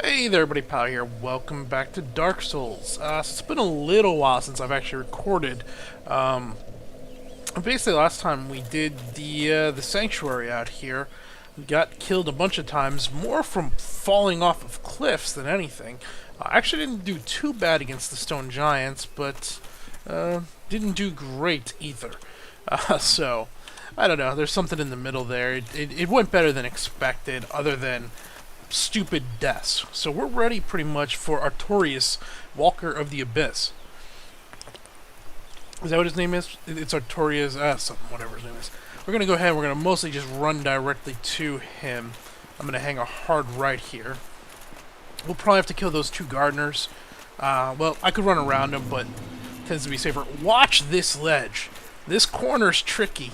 Hey there, everybody, Pal here. Welcome back to Dark Souls. It's been a little while since I've actually recorded. Basically, last time we did the sanctuary out here. We got killed a bunch of times, more from falling off of cliffs than anything. I actually didn't do too bad against the stone giants, but didn't do great either. So, I don't know. There's something in the middle there. It went better than expected, other than stupid deaths. So we're ready pretty much for Artorias, Walker of the Abyss. Is that what his name is? It's Artorias, something, whatever his name is. We're going to go ahead and we're going to mostly just run directly to him. I'm going to hang a hard right here. We'll probably have to kill those two gardeners. Well, I could run around them, but it tends to be safer. Watch this ledge. This corner's tricky.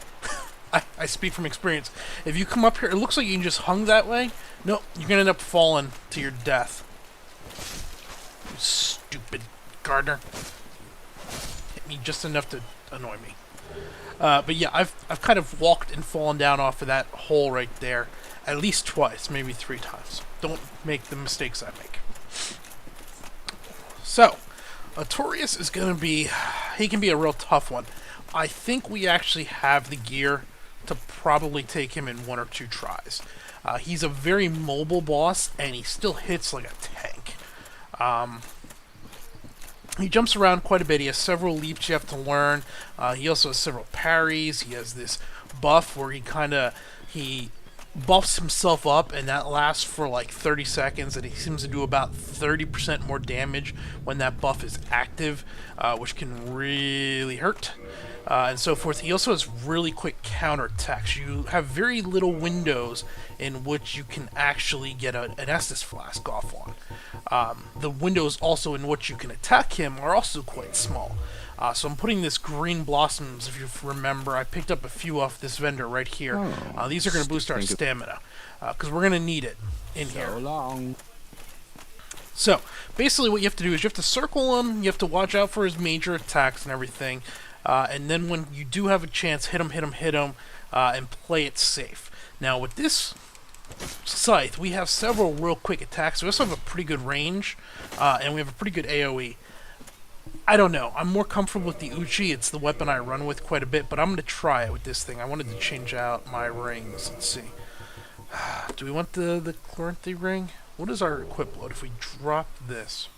I speak from experience. If you come up here, it looks like you can just hung that way. No, you're going to end up falling to your death. You stupid gardener. Hit me just enough to annoy me. But yeah, I've kind of walked and fallen down off of that hole right there at least twice, maybe 3 times. Don't make the mistakes I make. So, Artorias is going to be... He can be a real tough one. I think we actually have the gear to probably take him in 1 or 2 tries. He's a very mobile boss, and he still hits like a tank. He jumps around quite a bit. He has several leaps you have to learn. He also has several parries. He has this buff where he buffs himself up, and that lasts for like 30 seconds, and he seems to do about 30% more damage when that buff is active, which can really hurt. And so forth. He also has really quick counterattacks. You have very little windows in which you can actually get an Estus Flask off on. The windows also in which you can attack him are also quite small. So I'm putting this green blossoms, if you remember. I picked up a few off this vendor right here. These are going to boost our stamina, because we're going to need it in here. So, basically what you have to do is you have to circle him, you have to watch out for his major attacks and everything. And then when you do have a chance, hit him, and play it safe. Now, with this scythe, we have several real quick attacks. We also have a pretty good range, and we have a pretty good AoE. I don't know. I'm more comfortable with the Uchi. It's the weapon I run with quite a bit, but I'm going to try it with this thing. I wanted to change out my rings. Let's see. Do we want the Chloranthy ring? What is our equip load? If we drop this,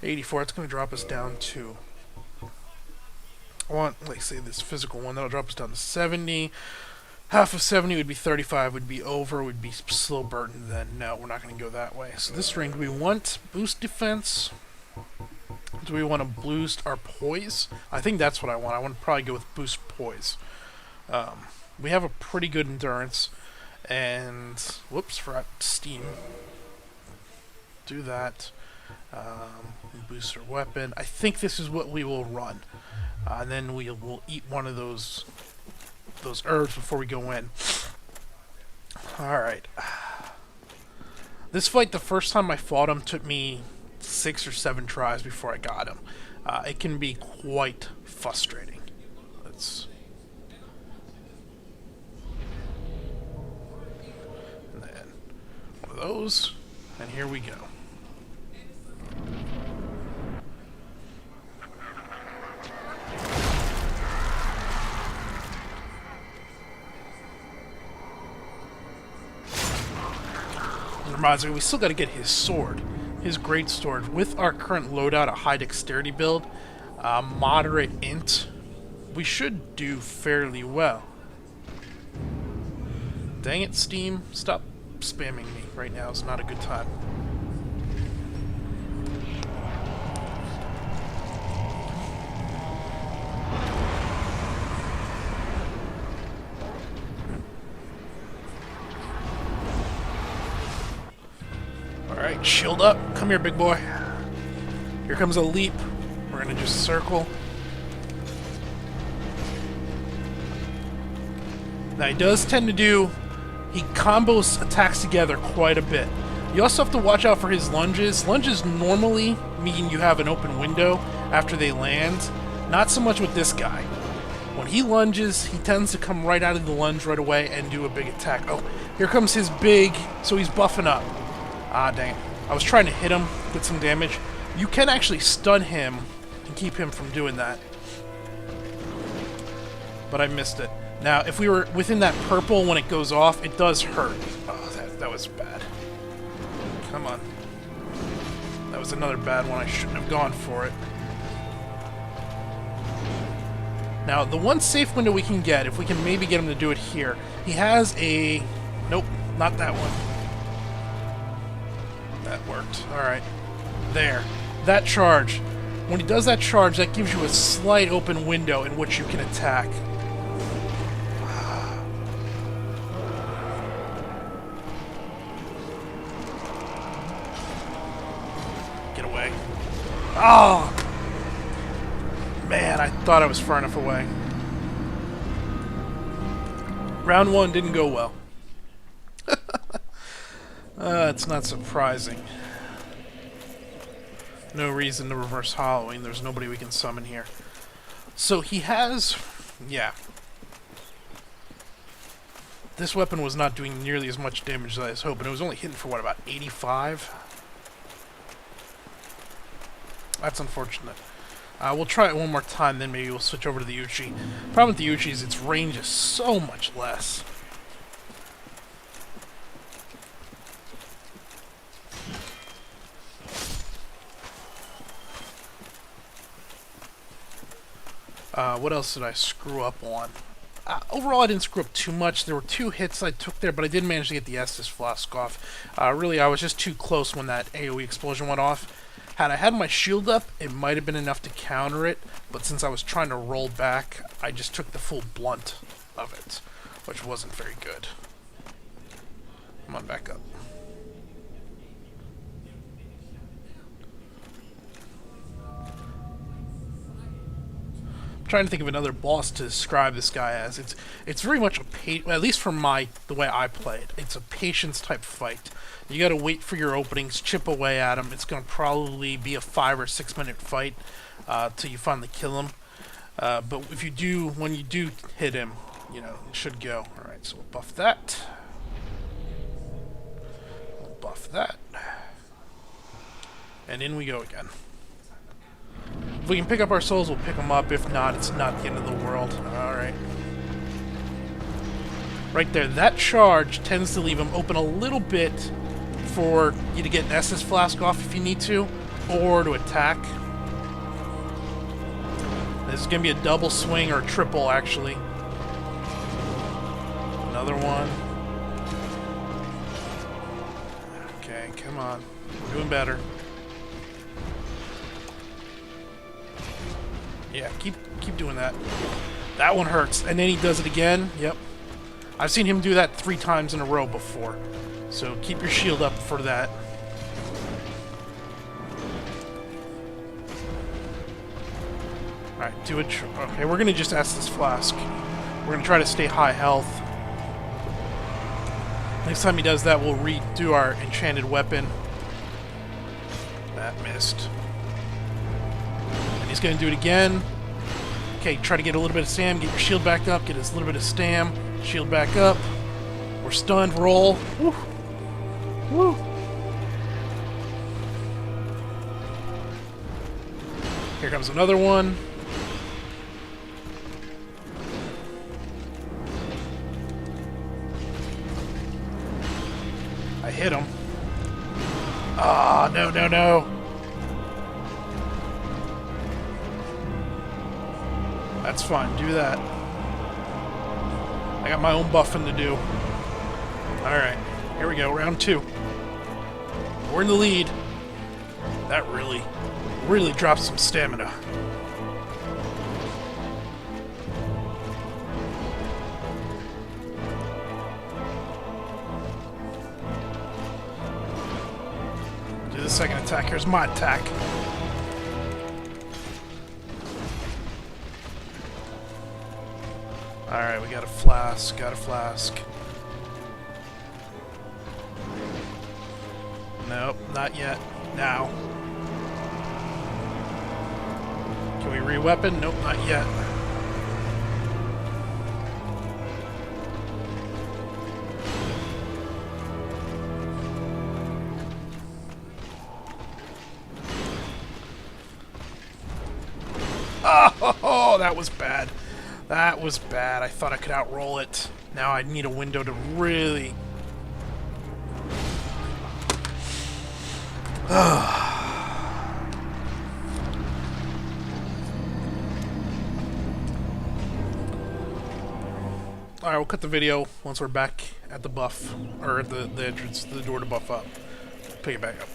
84, it's going to drop us down to... I want, like, say, this physical one. That'll drop us down to 70. Half of 70 would be 35, would be over, would be slow burden. Then, no, we're not going to go that way. So this ring, do we want boost defense? Do we want to boost our poise? I think that's what I want. I want to probably go with boost poise. We have a pretty good endurance. And, whoops, forgot steam. Do that. Boost our weapon. I think this is what we will run. And then we'll eat one of those herbs before we go in. Alright. This fight, the first time I fought him, took me 6 or 7 tries before I got him. It can be quite frustrating. Let's... And then one of those, and here we go. Reminds me, we still got to get his sword, his great sword. With our current loadout, a high dexterity build, moderate int, we should do fairly well. Dang it, Steam! Stop spamming me right now. It's not a good time. Alright, shield up. Come here, big boy. Here comes a leap. We're gonna just circle. Now, he does tend to do... He combos attacks together quite a bit. You also have to watch out for his lunges. Lunges normally mean you have an open window after they land. Not so much with this guy. When he lunges, he tends to come right out of the lunge right away and do a big attack. Oh, here comes his big... So he's buffing up. Ah, dang it. I was trying to hit him, get some damage. You can actually stun him and keep him from doing that. But I missed it. Now, if we were within that purple when it goes off, it does hurt. Oh, that was bad. Come on. That was another bad one. I shouldn't have gone for it. Now, the one safe window we can get, if we can maybe get him to do it here, he has a... Nope, not that one. That worked. Alright. There. That charge. When he does that charge, that gives you a slight open window in which you can attack. Get away. Oh! Man, I thought I was far enough away. Round 1 didn't go well. It's not surprising. No reason to reverse hollowing. There's nobody we can summon here. So he has... Yeah. This weapon was not doing nearly as much damage as I was hoping. It was only hitting for, what, about 85? That's unfortunate. We'll try it one more time, then maybe we'll switch over to the Uchi. The problem with the Uchi is its range is so much less. What else did I screw up on? Overall, I didn't screw up too much. There were 2 hits I took there, but I did manage to get the Estus Flask off. Really, I was just too close when that AoE explosion went off. Had I had my shield up, it might have been enough to counter it, but since I was trying to roll back, I just took the full blunt of it, which wasn't very good. Come on, back up. I'm trying to think of another boss to describe this guy as. It's very much a at least from the way I play it. It's a patience type fight. You got to wait for your openings, chip away at him. It's going to probably be a 5 or 6 minute fight till you finally kill him. But if you do, when you do hit him, you know, it should go. All right, so we'll buff that. We'll buff that, and in we go again. If we can pick up our souls, we'll pick them up. If not, it's not the end of the world. Alright. Right there, that charge tends to leave them open a little bit for you to get an Estus Flask off if you need to, or to attack. This is going to be a double swing, or a triple, actually. Another one. Okay, come on. We're doing better. Yeah, keep doing that. That one hurts. And then he does it again. Yep. I've seen him do that 3 times in a row before. So keep your shield up for that. Alright, do it. Okay, we're going to just Estus Flask. We're going to try to stay high health. Next time he does that, we'll redo our enchanted weapon. That missed. He's going to do it again. Okay, try to get a little bit of stam. Get your shield back up. Get a little bit of stam. Shield back up. We're stunned. Roll. Woo. Woo. Here comes another one. I hit him. Ah, no, no, no. That's fine, do that. I got my own buffing to do. Alright, here we go, round 2. We're in the lead. That really drops some stamina. Do the second attack. Here's my attack. Alright, we got a flask, Nope, not yet. Now. Can we re-weapon? Nope, not yet. Oh, that was bad. That was bad. I thought I could outroll it. Now I need a window to really... Alright, we'll cut the video once we're back at the buff, or at the entrance, the door to buff up. Pick it back up.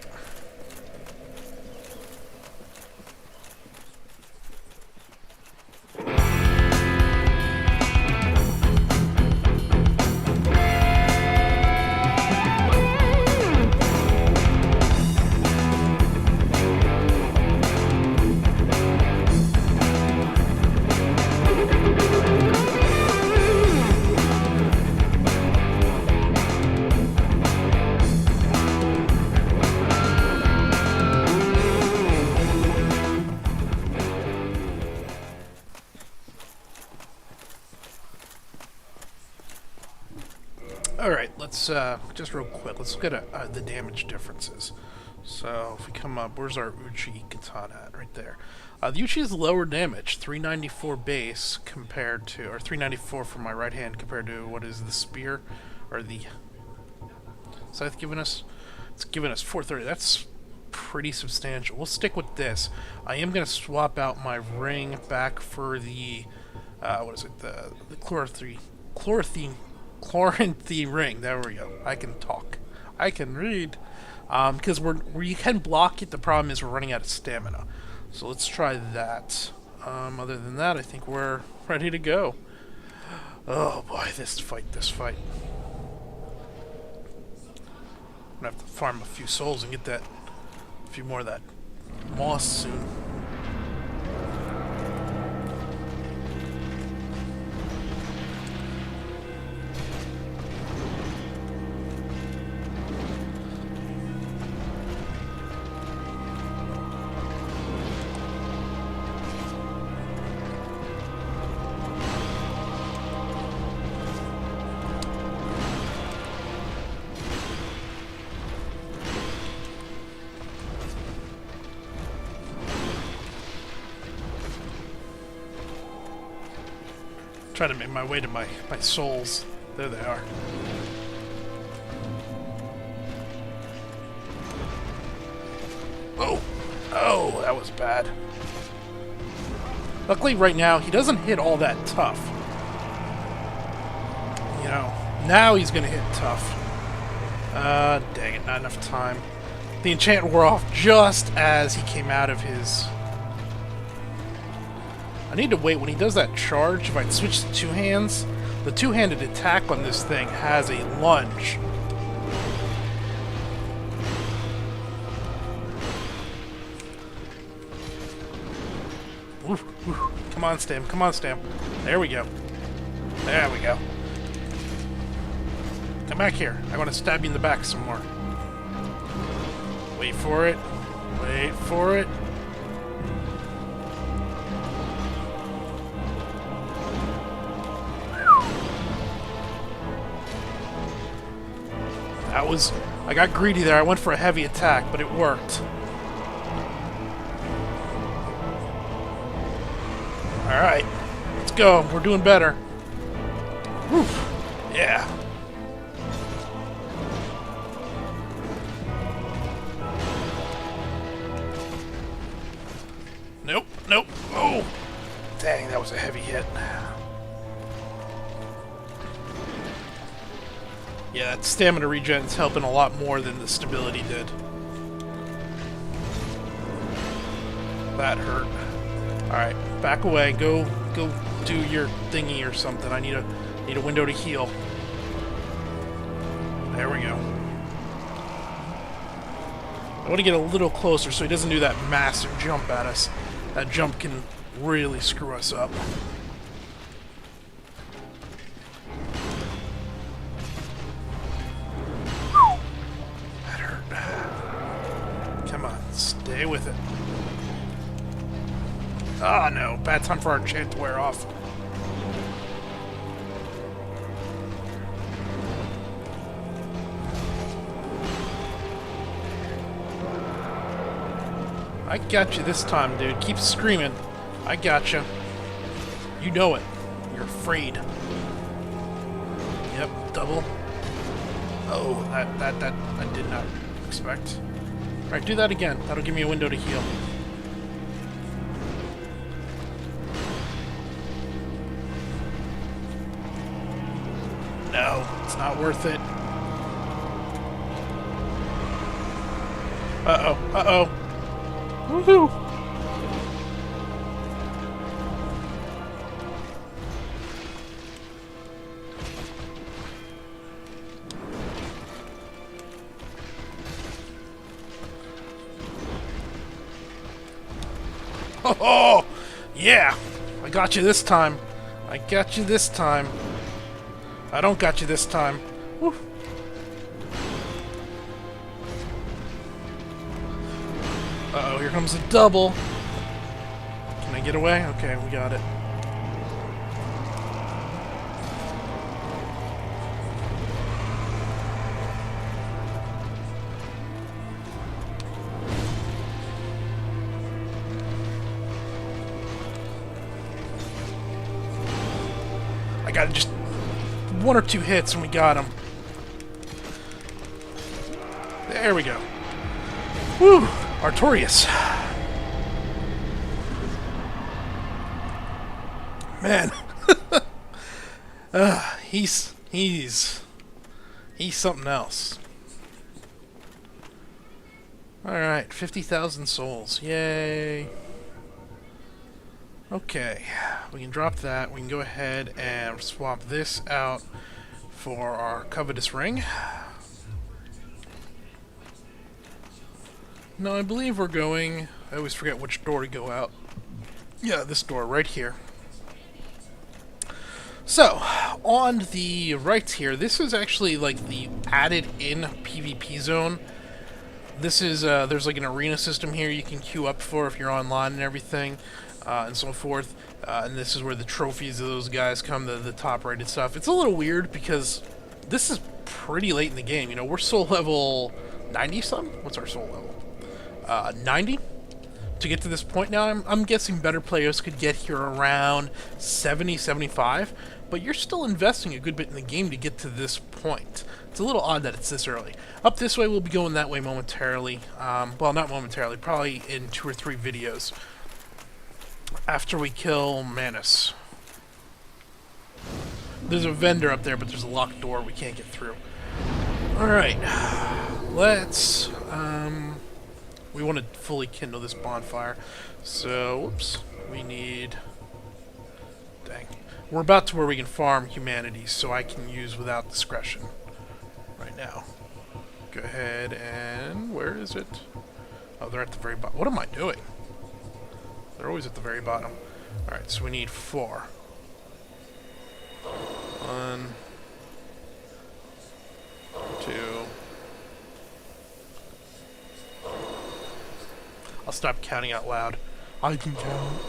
Alright, let's, just real quick, let's look at the damage differences. So, if we come up, where's our Uchi Katana at? Right there. The Uchi is lower damage, 394 base compared to, or 394 for my right hand compared to, what is the spear? Or the... Scythe giving us? It's giving us 430. That's pretty substantial. We'll stick with this. I am going to swap out my ring back for the, what is it? The Chloranthy ring. There we go. I can talk. I can read. Because we can block it. The problem is we're running out of stamina. So let's try that. Other than that, I think we're ready to go. Oh boy, this fight. I'm gonna have to farm a few souls and get a few more of that moss soon. Try to make my way to my souls. There they are. Oh, that was bad. Luckily right now, he doesn't hit all that tough. You know, now he's gonna hit tough. Dang it, not enough time. The enchant wore off just as he came out of his... I need to wait when he does that charge. If I switch to two hands, the two-handed attack on this thing has a lunge. Oof, oof. Come on, Stam. Come on, Stam. There we go. There we go. Come back here. I want to stab you in the back some more. Wait for it. Wait for it. That was... I got greedy there. I went for a heavy attack, but it worked. Alright. Let's go. We're doing better. Whew. Yeah. Nope. Nope. Oh! Dang, that was a heavy hit. Yeah, that stamina regen's helping a lot more than the stability did. That hurt. Alright, back away. Go do your thingy or something. I need a window to heal. There we go. I want to get a little closer so he doesn't do that massive jump at us. That jump can really screw us up. Stay with it. Ah, no. Bad time for our enchant to wear off. I got you this time, dude. Keep screaming. I got you. You know it. You're afraid. Yep, double. Oh, that I did not expect. Alright, do that again. That'll give me a window to heal. No, it's not worth it. Uh-oh, uh-oh. Woohoo! Oh, yeah! I got you this time. I got you this time. I don't got you this time. Woo. Uh-oh, here comes a double. Can I get away? Okay, we got it. I got just one or two hits and we got him. There we go. Woo! Artorias. Man. He's something else. Alright, 50,000 souls. Yay. Okay, we can drop that. We can go ahead and swap this out for our covetous ring. Now, I believe we're going... I always forget which door to go out. Yeah, this door right here. So, on the right here, this is actually like the added-in PvP zone. This is, there's like an arena system here you can queue up for if you're online and everything, and so forth. And this is where the trophies of those guys come, the top-rated stuff. It's a little weird because this is pretty late in the game. You know, we're soul level 90-some? What's our soul level? 90? To get to this point now, I'm guessing better players could get here around 70, 75, but you're still investing a good bit in the game to get to this point. It's a little odd that it's this early. Up this way, we'll be going that way momentarily. Well, not momentarily, probably in 2 or 3 videos. After we kill Manus. There's a vendor up there, but there's a locked door we can't get through. Alright. Let's, we want to fully kindle this bonfire. So, whoops. We need... Dang. We're about to where we can farm humanities, so I can use without discretion. Right now. Go ahead and... Where is it? Oh, they're at the very bottom. What am I doing? They're always at the very bottom. Alright, so we need 4. 1... 2... I'll stop counting out loud. I can count.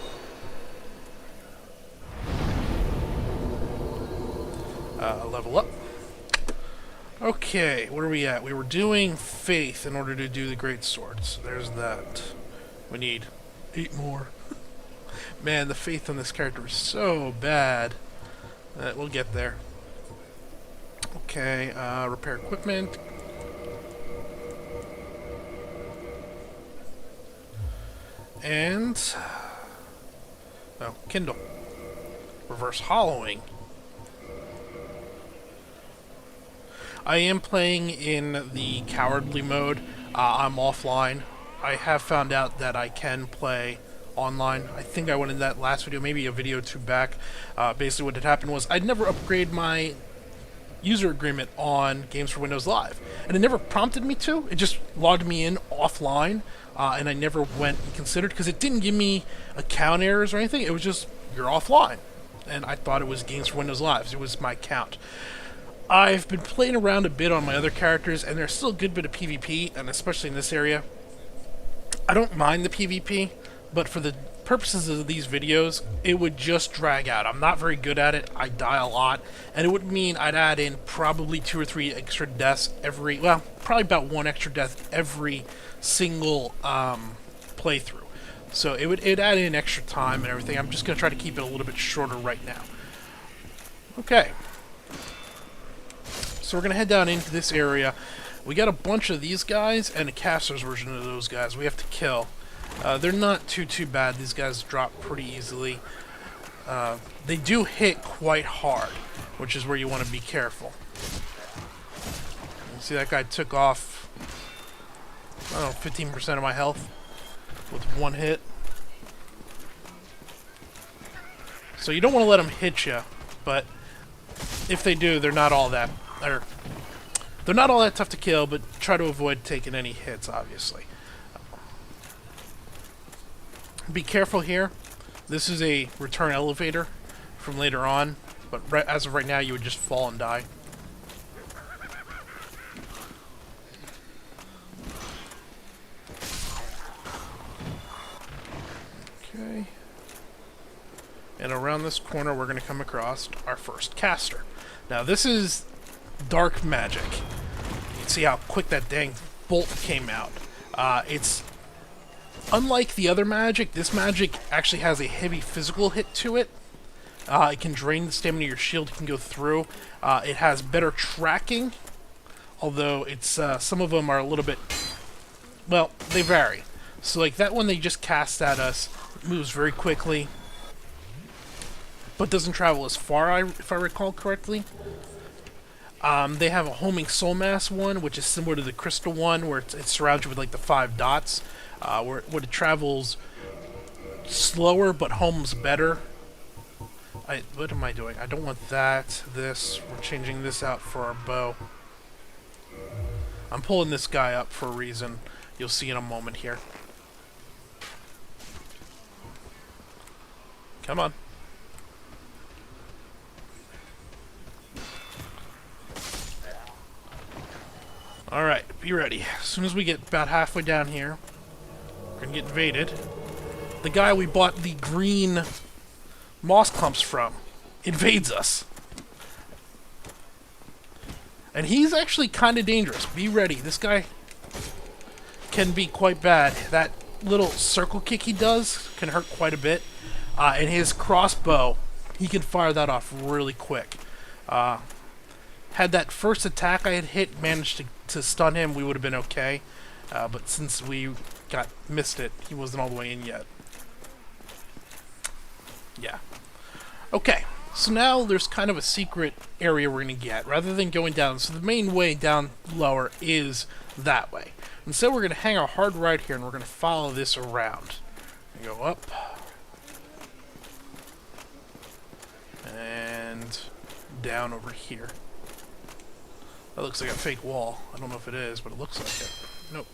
Level up. Okay, where are we at? We were doing faith in order to do the great swords. There's that. We need 8 more. Man, the faith on this character is so bad. We'll get there. Okay, repair equipment. And... oh, Kindle. Reverse hollowing. I am playing in the cowardly mode. I'm offline. I have found out that I can play online. I think I went in that last video, maybe a video or 2 back. Basically what had happened was I'd never upgrade my user agreement on Games for Windows Live. And it never prompted me to. It just logged me in offline. And I never went and considered, because it didn't give me account errors or anything. It was just, you're offline. And I thought it was Games for Windows Live. It was my account. I've been playing around a bit on my other characters, and there's still a good bit of PvP, and especially in this area. I don't mind the PvP, but for the purposes of these videos, it would just drag out. I'm not very good at it. I die a lot, and it would mean I'd add in probably 2 or 3 extra deaths every, well, probably about 1 extra death every single playthrough. So it'd add in extra time and everything. I'm just going to try to keep it a little bit shorter right now. Okay. So we're going to head down into this area. We got a bunch of these guys and a caster's version of those guys we have to kill. They're not too bad. These guys drop pretty easily. They do hit quite hard, which is where you want to be careful. You see that guy took off, I don't know, 15% of my health with one hit. So you don't want to let them hit you, but if they do, they're not all that tough to kill, but try to avoid taking any hits, obviously. Be careful here. This is a return elevator from later on, but as of right now, you would just fall and die. Okay. And around this corner, we're going to come across our first caster. Now, this is dark magic. You can see how quick that dang bolt came out. It's unlike the other magic. This magic actually has a heavy physical hit to it. It can drain the stamina of your shield. It can go through. It has better tracking, although it's some of them are a little bit, well, they vary. So like that one they just cast at us, it moves very quickly, but doesn't travel as far, if I recall correctly. They have a homing soul mass one, which is similar to the crystal one, where it surrounds you with like the 5 dots, where it travels slower but homes better. What am I doing? I don't want that. This. We're changing this out for our bow. I'm pulling this guy up for a reason. You'll see in a moment here. Come on. Alright, be ready. As soon as we get about halfway down here, we're gonna get invaded. The guy we bought the green moss clumps from invades us. And he's actually kind of dangerous. Be ready. This guy can be quite bad. That little circle kick he does can hurt quite a bit. And his crossbow, he can fire that off really quick. Had that first attack I had hit managed to stun him, we would have been okay. But since we missed it, he wasn't all the way in yet. Yeah. Okay, so now there's kind of a secret area we're going to get, rather than going down. So the main way down lower is that way. And so we're going to hang our hard right here, and we're going to follow this around. Go up. And down over here. That looks like a fake wall. I don't know if it is, but it looks like it. Nope.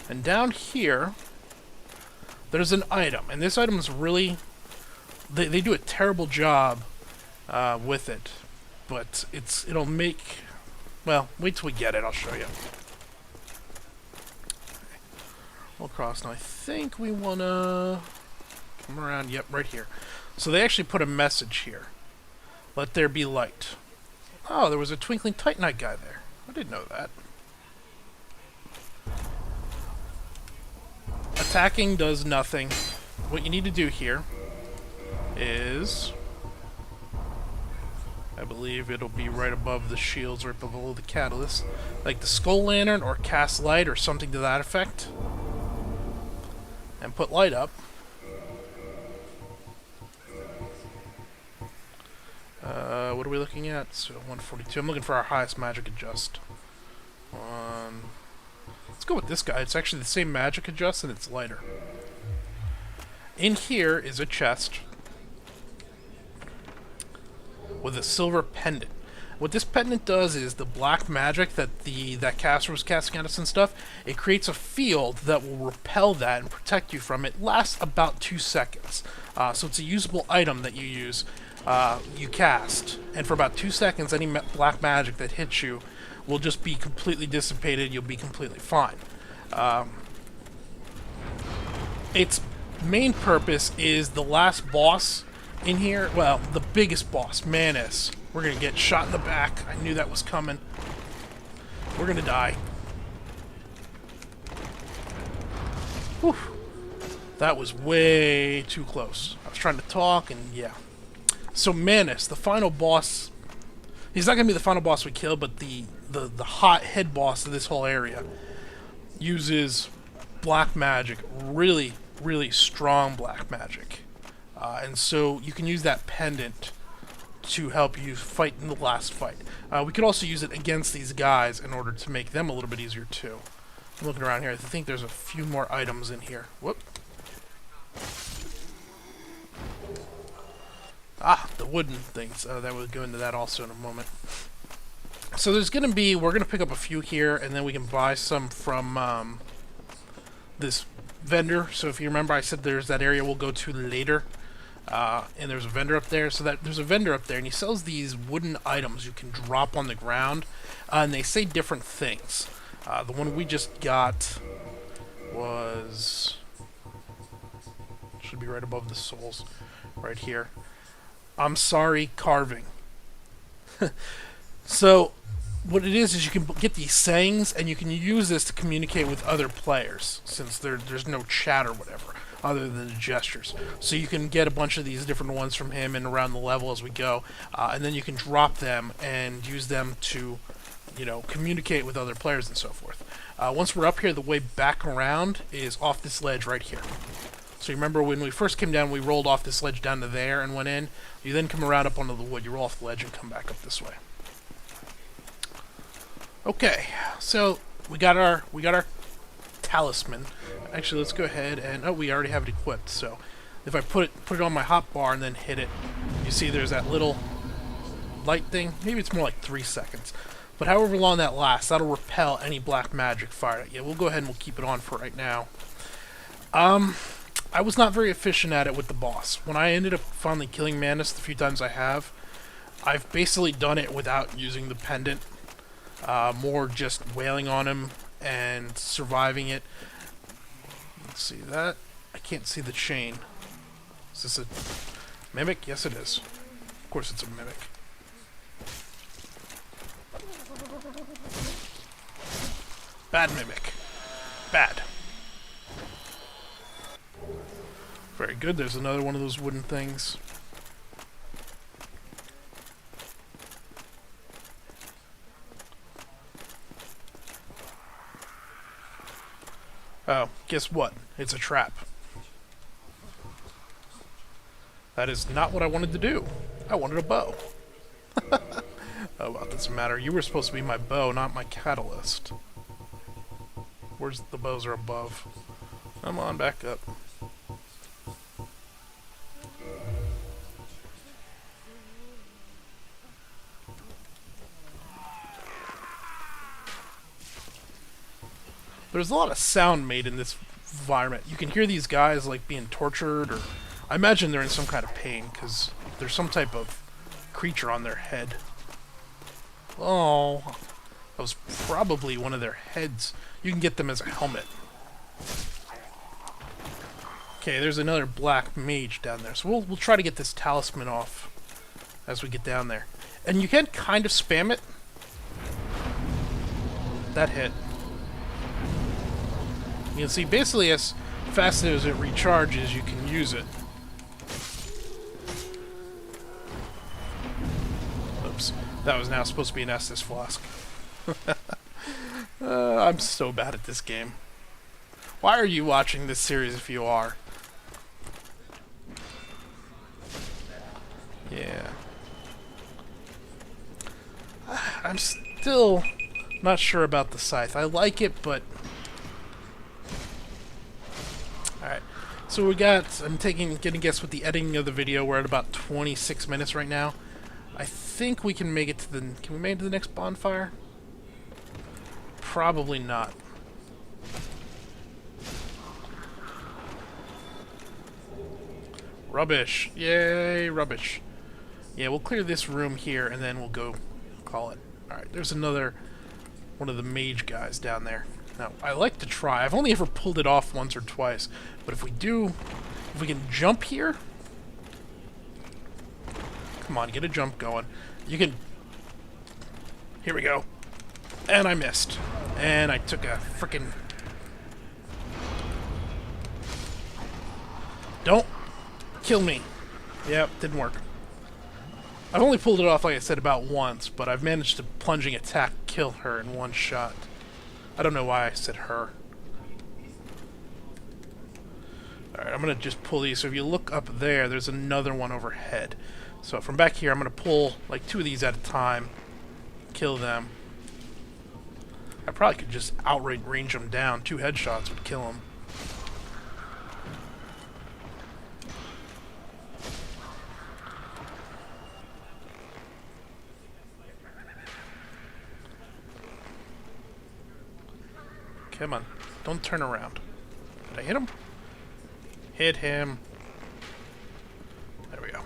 And down here, there's an item. And this item is really... They do a terrible job with it. But it'll make... Well, wait till we get it. I'll show you. We'll cross. Now, I think we want to come around. Yep, right here. So they actually put a message here. Let there be light. Oh, there was a twinkling titanite guy there. I didn't know that. Attacking does nothing. What you need to do here is... I believe it'll be right above the shields, right below the catalyst. Like the skull lantern or cast light or something to that effect. And put light up. What are we looking at? So 142. I'm looking for our highest magic adjust. Let's go with this guy. It's actually the same magic adjust and it's lighter. In here is a chest with a silver pendant. What this pendant does is the black magic that that caster was casting at us and stuff, it creates a field that will repel that and protect you from it. Lasts about 2 seconds. So it's a usable item that you use, you cast. And for about 2 seconds, any black magic that hits you will just be completely dissipated. You'll be completely fine. Its main purpose is the last boss in here. Well, the biggest boss, Manus. We're gonna get shot in the back. I knew that was coming. We're gonna die. Whew. That was way too close. I was trying to talk, and yeah. So Manus, the final boss... He's not gonna be the final boss we kill, but the hot head boss of this whole area uses black magic. Really, really strong black magic. And so you can use that pendant to help you fight in the last fight. We could also use it against these guys in order to make them a little bit easier too. I'm looking around here. I think there's a few more items in here. Whoop. Ah, the wooden things. That we'll go into that also in a moment. So there's going to be... We're going to pick up a few here, and then we can buy some from this vendor. So if you remember, I said there's that area we'll go to later. And there's a vendor up there. So there's a vendor up there, and he sells these wooden items you can drop on the ground. And they say different things. The one we just got was... Should be right above the souls. Right here. I'm sorry, carving. So, what it is you can get these sayings, and you can use this to communicate with other players, since there's no chat or whatever, other than the gestures. So you can get a bunch of these different ones from him and around the level as we go, and then you can drop them and use them to, you know, communicate with other players and so forth. Once we're up here, the way back around is off this ledge right here. So you remember when we first came down, we rolled off this ledge down to there and went in. You then come around up onto the wood. You roll off the ledge and come back up this way. Okay, so we got our talisman. Actually, let's go ahead and we already have it equipped. So if I put it on my hotbar and then hit it, you see there's that little light thing. Maybe it's more like 3 seconds. But however long that lasts, that'll repel any black magic fired at you. We'll go ahead and we'll keep it on for right now. I was not very efficient at it with the boss. When I ended up finally killing Manus the few times I have, I've basically done it without using the pendant. More just wailing on him and surviving it. Let's see that. I can't see the chain. Is this a mimic? Yes, it is. Of course it's a mimic. Bad mimic. Bad. Very good. There's another one of those wooden things. Oh, guess what? It's a trap. That is not what I wanted to do. I wanted a bow. Oh well, it doesn't matter. You were supposed to be my bow, not my catalyst. Where's the bows are above? Come on, back up. There's a lot of sound made in this environment. You can hear these guys like being tortured, or I imagine they're in some kind of pain because there's some type of creature on their head. Oh, that was probably one of their heads. You can get them as a helmet. Okay, there's another black mage down there, so we'll try to get this talisman off as we get down there. And you can kind of spam it. That hit. You can see basically as fast as it recharges, you can use it. Oops. That was now supposed to be an Estus flask. I'm so bad at this game. Why are you watching this series if you are? Yeah. I'm still not sure about the scythe. I like it, but... Alright, so we got, I'm getting a guess with the editing of the video. We're at about 26 minutes right now. I think we can make it to can we make it to the next bonfire? Probably not. Rubbish. Yay, rubbish. Yeah, we'll clear this room here and then we'll go call it. Alright, there's another one of the mage guys down there. Now, I like to try. I've only ever pulled it off once or twice. But if we can jump here... Come on, get a jump going. You can... Here we go. And I missed. And I took a frickin'... Don't kill me. Yep, didn't work. I've only pulled it off, like I said, about once, but I've managed to plunging attack kill her in one shot. I don't know why I said her. Alright, I'm going to just pull these. So if you look up there, there's another one overhead. So from back here, I'm going to pull like 2 of these at a time. Kill them. I probably could just outright range them down. 2 headshots would kill them. Come on. Don't turn around. Did I hit him? Hit him. There we go.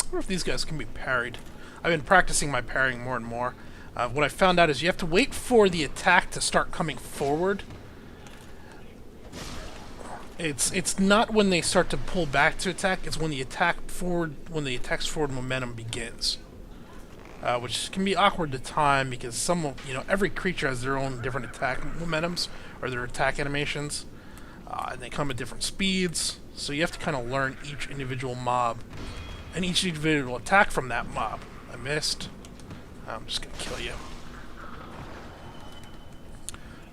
I wonder if these guys can be parried. I've been practicing my parrying more and more. What I found out is you have to wait for the attack to start coming forward. It's not when they start to pull back to attack. It's when the attack's forward momentum begins. Which can be awkward to time because every creature has their own different attack momentums or their attack animations, and they come at different speeds. So you have to kind of learn each individual mob and each individual attack from that mob. I missed. I'm just gonna kill you.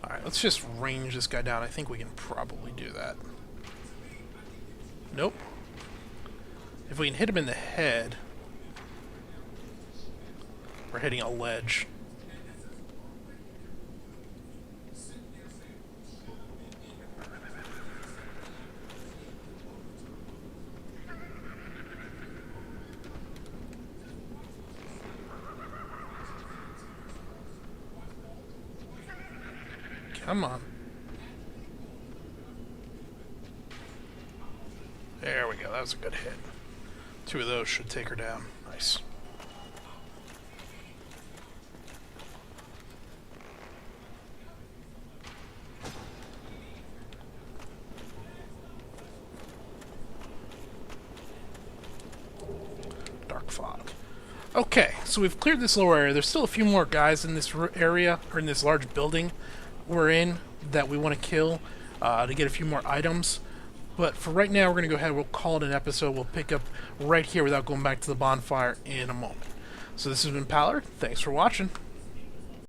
All right, let's just range this guy down. I think we can probably do that. Nope. If we can hit him in the head. We're hitting a ledge. Come on. There we go. That was a good hit. 2 of those should take her down. Nice. Fog. Okay, so we've cleared this lower area. There's still a few more guys in this area, or in this large building we're in, that we want to kill to get a few more items. But for right now, we're going to go ahead, we'll call it an episode. We'll pick up right here without going back to the bonfire in a moment. So this has been Pallard. Thanks for watching.